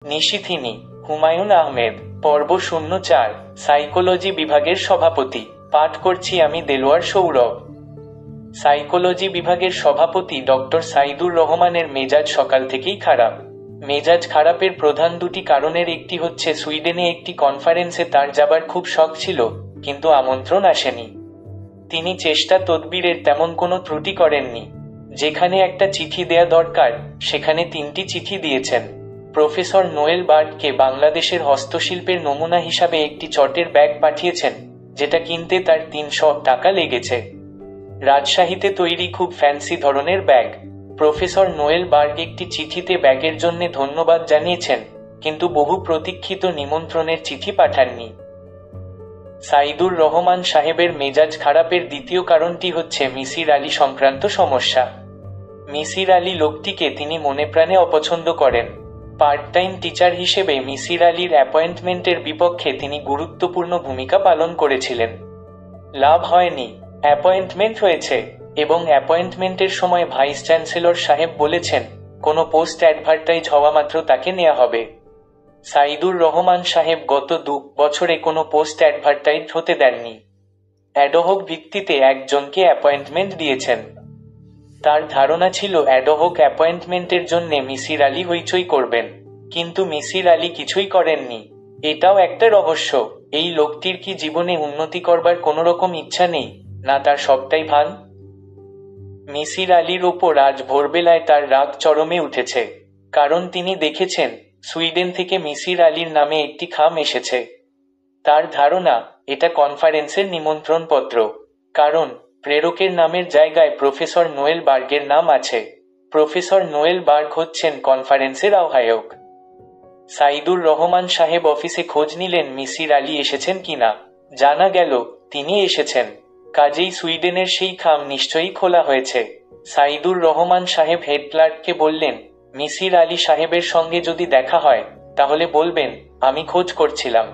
নিশিথিনী, হুমায়ুন আহমেদ। পর্ব ০৪। সাইকোলজি বিভাগের সভাপতি। পাঠ করছি আমি দেলোয়ার সৌরভ। সাইকোলজি বিভাগের সভাপতি ডক্টর সাইদুর রহমানের মেজাজ সকাল থেকেই খারাপ। মেজাজ খারাপের প্রধান দুটি কারণের একটি হচ্ছে সুইডেনে একটি কনফারেন্সে তার যাবার খুব শখ ছিল, কিন্তু আমন্ত্রণ আসেনি। তিনি চেষ্টা তদবিরের তেমন কোনো ত্রুটি করেননি। যেখানে একটা চিঠি দেয়া দরকার, সেখানে ৩টি চিঠি দিয়েছেন। প্রফেসর নোয়েল বার্গকে বাংলাদেশের হস্তশিল্পের নমুনা হিসাবে একটি চটের ব্যাগ পাঠিয়েছেন, যেটা কিনতে তার ৩০০ টাকা লেগেছে। রাজশাহীতে তৈরি খুব ফ্যান্সি ধরনের ব্যাগ। প্রফেসর নোয়েল বার্গ একটি চিঠিতে ব্যাগের জন্য ধন্যবাদ জানিয়েছেন, কিন্তু বহু প্রতীক্ষিত নিমন্ত্রণের চিঠি পাঠাননি। সাইদুর রহমান সাহেবের মেজাজ খারাপের দ্বিতীয় কারণটি হচ্ছে মিসির আলী সংক্রান্ত সমস্যা। মিসির আলী লোকটিকে তিনি মনে প্রাণে অপছন্দ করেন। পার্ট টাইম টিচার হিসেবে মিসির আলীর অ্যাপয়েন্টমেন্টের বিপক্ষে তিনি গুরুত্বপূর্ণ ভূমিকা পালন করেছিলেন। লাভ হয়নি, অ্যাপয়েন্টমেন্ট হয়েছে, এবং অ্যাপয়েন্টমেন্টের সময় ভাইস চ্যান্সেলর সাহেব বলেছেন কোনো পোস্ট অ্যাডভার্টাইজ হওয়া মাত্র তাকে নেওয়া হবে। সাইদুর রহমান সাহেব গত ২ বছরে কোনো পোস্ট অ্যাডভার্টাইজ হতে দেননি। অ্যাডহক ভিত্তিতে একজনকে অ্যাপয়েন্টমেন্ট দিয়েছেন। তার ধারণা ছিল অ্যাডহক অ্যাপয়েন্টমেন্টের জন্য মিসির আলী হইচই করবেন, কিন্তু মিসির আলী কিছুই করেননি। এটাও একটা রহস্য, এই লোকটির কি জীবনে উন্নতি করবার কোনো রকম ইচ্ছা নেই, না তার সবটাই ভান? মিসির আলীর ওপর আজ ভোরবেলায় তার রাগ চরমে উঠেছে, কারণ তিনি দেখেছেন সুইডেন থেকে মিসির আলীর নামে একটি খাম এসেছে। তার ধারণা এটা কনফারেন্সের নিমন্ত্রণপত্র, কারণ প্রেরকের নামের জায়গায় প্রফেসর নোয়েল বার্গের নাম আছে। প্রফেসর নোয়েল বার্গ হচ্ছেন কনফারেন্সের আহ্বায়ক। সাইদুর রহমান সাহেব অফিসে খোঁজ নিলেন মিসির আলী এসেছেন কিনা। জানা গেল তিনি এসেছেন, কাজেই সুইডেনের সেই খাম নিশ্চয়ই খোলা হয়েছে। সাইদুর রহমান সাহেব হেড ক্লার্ককে বললেন, মিসির আলী সাহেবের সঙ্গে যদি দেখা হয় তাহলে বলবেন আমি খোঁজ করছিলাম।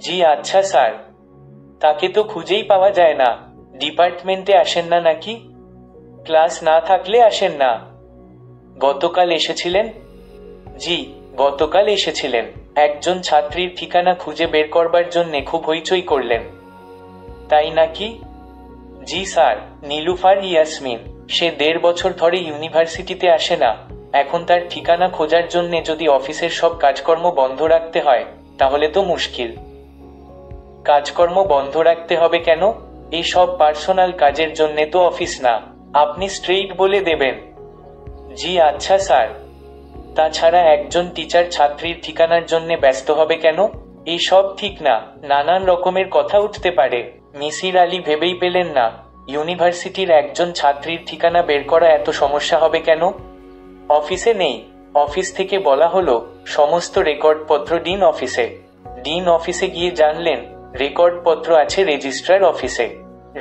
জি আচ্ছা স্যার। তাকে তো খুঁজেই পাওয়া যায় না। ডিপার্টমেন্টে আসেন না নাকি? ক্লাস না থাকলে আসেন না। গতকাল এসেছিলেন? জি, গতকাল এসেছিলেন। একজন ছাত্রীর ঠিকানা খুঁজে বের করবার জন্য খুব হইচই করলেন। তাই নাকি? জি স্যার, নীলুফার ইয়াসমিন। সে ১.৫ বছর ধরে ইউনিভার্সিটিতে আসে না। এখন তার ঠিকানা খোঁজার জন্য যদি অফিসের সব কাজকর্ম বন্ধ রাখতে হয়, তাহলে তো মুশকিল। কাজকর্ম বন্ধ রাখতে হবে কেন? এই সব পার্সোনাল কাজের জন্যে তো অফিস না। আপনি স্ট্রেইট বলে দেবেন। জি আচ্ছা স্যার। তাছাড়া একজন টিচার ছাত্রীর ঠিকানার জন্য ব্যস্ত হবে কেন? এই সব ঠিক না, নানান রকমের কথা উঠতে পারে। মিসির আলী ভেবেই পেলেন না ইউনিভার্সিটির একজন ছাত্রীর ঠিকানা বের করা এত সমস্যা হবে কেন? অফিসে নেই। অফিস থেকে বলা হলো সমস্ত রেকর্ডপত্র ডিন অফিসে। ডিন অফিসে গিয়ে জানলেন রেকর্ডপত্র আছে রেজিস্ট্রার অফিসে।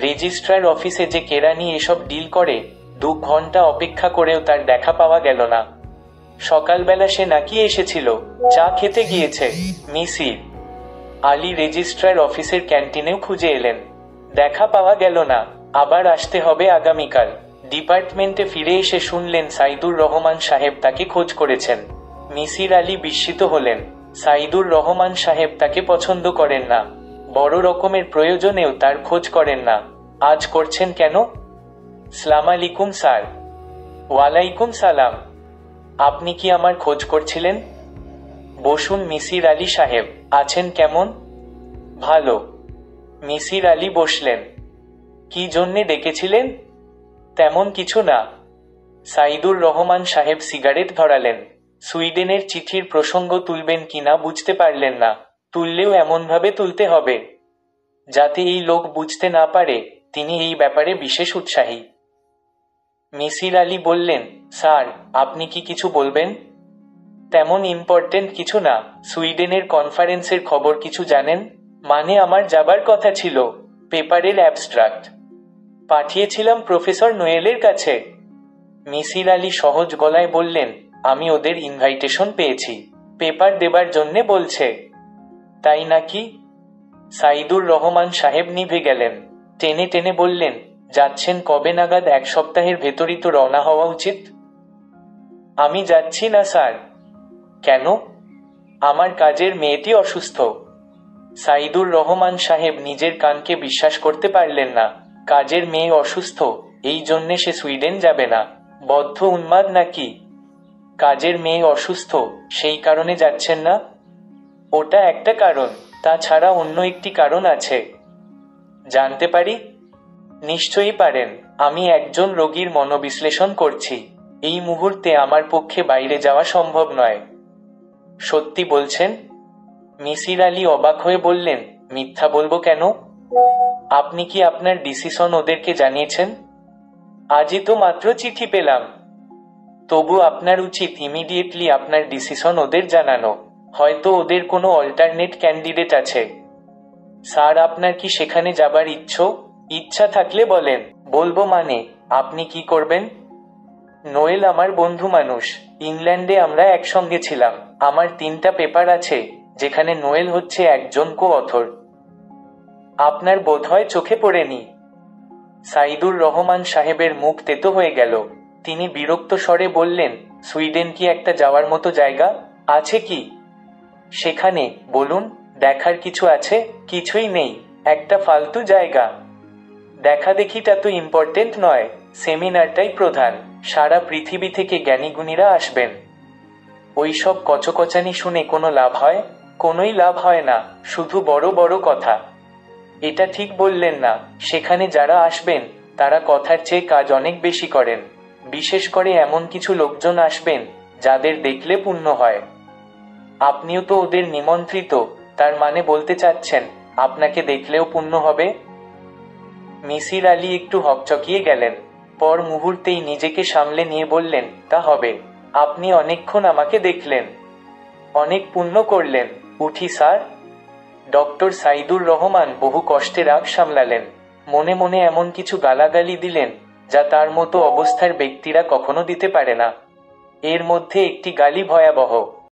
রেজিস্ট্রার অফিসে যে কেরানি এসব ডিল করে, ২ ঘন্টা অপেক্ষা করেও তার দেখা পাওয়া গেল না। সকালবেলা সে নাকি এসেছিল, চা খেতে গিয়েছে। মিসির আলী রেজিস্ট্রার অফিসের ক্যান্টিনেও খুঁজে এলেন, দেখা পাওয়া গেল না। আবার আসতে হবে আগামীকাল। ডিপার্টমেন্টে ফিরে এসে শুনলেন সাইদুর রহমান সাহেব তাকে খোঁজ করেছেন। মিসির আলী বিস্মিত হলেন। সাইদুর রহমান সাহেব তাকে পছন্দ করেন না, বড় রকমের প্রয়োজনেও তার খোঁজ করেন না। আজ করছেন কেন? সালাম আলাইকুম স্যার। ওয়ালাইকুম সালাম। আপনি কি আমার খোঁজ করছিলেন? বসুন মিসির আলী সাহেব। আছেন কেমন? ভালো। মিসির আলী বসলেন। কি জন্যে ডেকেছিলেন? তেমন কিছু না। সাইদুর রহমান সাহেব সিগারেট ধরালেন। সুইডেনের চিঠির প্রসঙ্গ তুলবেন কিনা বুঝতে পারলেন না। তুললেও এমনভাবে তুলতে হবে যাতে এই লোক বুঝতে না পারে তিনি এই ব্যাপারে বিশেষ উৎসাহী। মিসির আলী বললেন, স্যার আপনি কি কিছু বলবেন? তেমন ইম্পর্টেন্ট কিছু না। সুইডেনের কনফারেন্সের খবর কিছু জানেন? মানে আমার যাবার কথা ছিল। পেপারের অ্যাবস্ট্রাক্ট পাঠিয়েছিলাম প্রফেসর নোয়েলের কাছে। মিসির আলী সহজ গলায় বললেন, আমি ওদের ইনভাইটেশন পেয়েছি, পেপার দেবার জন্যে বলছে। তাই নাকি? সাইদুর রহমান সাহেব নিভে গেলেন। টেনে টেনে বললেন, যাচ্ছেন কবে নাগাদ? ১ সপ্তাহের ভেতরই তো রওনা হওয়া উচিত। আমি যাচ্ছি না স্যার। কেন? আমার কাজের মেয়েটি অসুস্থ। সাইদুর রহমান সাহেব নিজের কানকে বিশ্বাস করতে পারলেন না। কাজের মেয়ে অসুস্থ, এই জন্যে সে সুইডেন যাবে না? বদ্ধ উন্মাদ নাকি? কাজের মেয়ে অসুস্থ, সেই কারণে যাচ্ছেন না? ওটা একটা কারণ, তাছাড়া অন্য একটি কারণ আছে। জানতে পারি? নিশ্চয়ই পারেন। আমি একজন রোগীর মনোবিশ্লেষণ করছি। এই মুহূর্তে আমার পক্ষে বাইরে যাওয়া সম্ভব নয়। সত্যি বলছেন? মিসির আলী অবাক হয়ে বললেন, মিথ্যা বলবো কেন? আপনি কি আপনার ডিসিশন ওদেরকে জানিয়েছেন? আজই তো মাত্র চিঠি পেলাম। তবু আপনার উচিত ইমিডিয়েটলি আপনার ডিসিশন ওদের জানানো। হয়তো ওদের কোনো অল্টারনেট ক্যান্ডিডেট আছে। স্যার, আপনার কি সেখানে যাবার ইচ্ছা থাকলে বলেন। বলবো মানে? আপনি কি করবেন? নোয়েল আমার বন্ধু মানুষ। ইংল্যান্ডে আমরা একসঙ্গে ছিলাম। আমার 3টা পেপার আছে, যেখানে নোয়েল হচ্ছে একজন কো অথর। আপনার বোধহয় চোখে পড়েনি। সাইদুর রহমান সাহেবের মুখ তেতো হয়ে গেল। তিনি বিরক্ত স্বরে বললেন, সুইডেন কি একটা যাওয়ার মতো জায়গা? আছে কি সেখানে? বলুন। দেখার কিছু আছে? কিছুই নেই, একটা ফালতু জায়গা। দেখা দেখিটা তো ইম্পর্টেন্ট নয়, সেমিনারটাই প্রধান। সারা পৃথিবী থেকে জ্ঞানীগুণীরা আসবেন। ওইসব কচকচানি শুনে কোনো লাভ হয়? কোনোই লাভ হয় না, শুধু বড় বড় কথা। এটা ঠিক বললেন না। সেখানে যারা আসবেন তারা কথার চেয়ে কাজ অনেক বেশি করেন। বিশেষ করে এমন কিছু লোকজন আসবেন যাদের দেখলে পুণ্য হয়। আপনিও তো ওদের নিমন্ত্রিত, তার মানে বলতে চাচ্ছেন আপনাকে দেখলেও পুণ্য হবে? মিসির আলী একটু হকচকিয়ে গেলেন। পর মুহূর্তেই নিজেকে সামলে নিয়ে বললেন, তা হবে। আপনি অনেকক্ষণ আমাকে দেখলেন, অনেক পুণ্য করলেন। উঠি স্যার। ডক্টর সাইদুর রহমান বহু কষ্টে রাগ সামলালেন। মনে মনে এমন কিছু গালাগালি দিলেন যা তার মতো অবস্থার ব্যক্তিরা কখনো দিতে পারে না। এর মধ্যে একটি গালি ভয়াবহ।